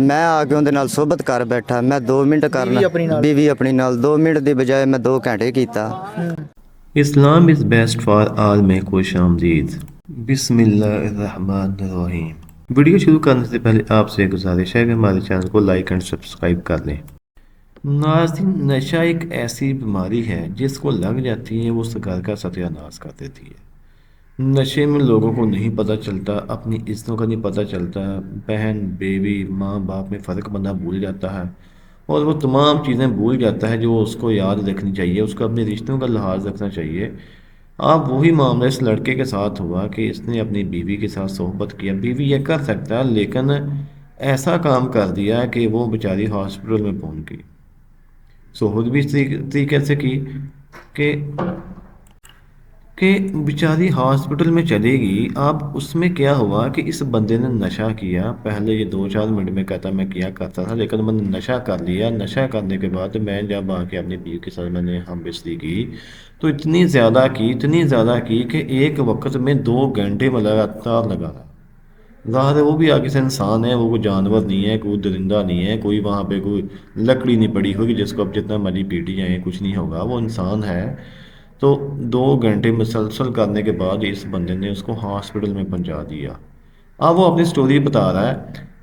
ਮੈਂ ਆ ਕੇ ਉਹਦੇ ਨਾਲ ਸੋਬਤ ਕਰ ਬੈਠਾ। ਮੈਂ 2 ਮਿੰਟ ਕਰਨਾ, ਬੀਵੀ ਆਪਣੀ ਨਾਲ 2 ਮਿੰਟ ਦੀ ਬਜਾਏ ਮੈਂ 2 ਘੰਟੇ ਕੀਤਾ। इस्लाम इज़ बेस्ट फॉर आल में खुश आमदीद। बिस्मिल्लाहिर्रहमानिर्रहीम। वीडियो शुरू करने से पहले आपसे एक गुजारिश है कि हमारे चैनल को लाइक एंड सब्सक्राइब कर लें। नाज़रीन, नशा एक ऐसी बीमारी है जिसको लग जाती है वो उस घर का सत्यानाश कर देती है। नशे में लोगों को नहीं पता चलता, अपनी इज्जतों का नहीं पता चलता, बहन बेबी माँ बाप में फ़र्क बनना भूल जाता है और वो तमाम चीज़ें भूल जाता है जो उसको याद रखनी चाहिए, उसको अपने रिश्तों का लिहाज रखना चाहिए। आप वही मामला इस लड़के के साथ हुआ कि इसने अपनी बीवी के साथ सोहबत किया। बीवी ये कर सकता है लेकिन ऐसा काम कर दिया कि वो बेचारी हॉस्पिटल में पहुंच गई। सोहबत भी इस तरीके से की कि कि बेचारी हॉस्पिटल में चली गई। अब उसमें क्या हुआ कि इस बंदे ने नशा किया। पहले ये 2-4 मिनट में कहता मैं किया करता था, लेकिन मैंने नशा कर लिया। नशा करने के बाद मैं जब आके अपनी बीवी के साथ मैंने हम बिस्ती की तो इतनी ज़्यादा की कि एक वक्त में 2 घंटे में लगातार लगा रहा। ज़ाहिर है वो भी आगे से इंसान है, वो कोई जानवर नहीं है, कोई दरिंदा नहीं है, कोई वहाँ पे कोई लकड़ी नहीं पड़ी होगी जिसको अब जितना मर्जी पीटी जाए कुछ नहीं होगा, वो इंसान है। तो 2 घंटे मुसलसल करने के बाद इस बंदे ने उसको हॉस्पिटल में पहुंचा दिया। अब वो अपनी स्टोरी बता रहा है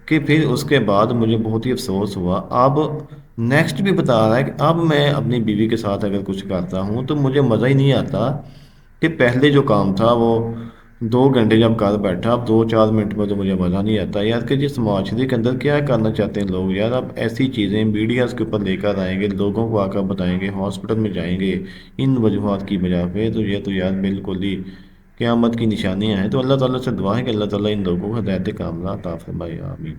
कि फिर उसके बाद मुझे बहुत ही अफसोस हुआ। अब नेक्स्ट भी बता रहा है कि अब मैं अपनी बीवी के साथ अगर कुछ करता हूँ तो मुझे मज़ा ही नहीं आता कि पहले जो काम था वो 2 घंटे जब कर बैठा, अब 2-4 मिनट में तो मुझे मज़ा नहीं आता यार कि जिस माशरे के अंदर क्या करना चाहते हैं लोग यार। अब ऐसी चीज़ें मीडियाज़ के ऊपर लेकर आएंगे, लोगों को आकर बताएंगे, हॉस्पिटल में जाएंगे इन वजूहात की वजह पे, तो ये तो यार बिल्कुल ही क़यामत की निशानियां हैं। तो अल्लाह ताला से दुआ है कि अल्लाह ताला इन लोगों को हिदायत कामिला अता फरमाए, आमीन।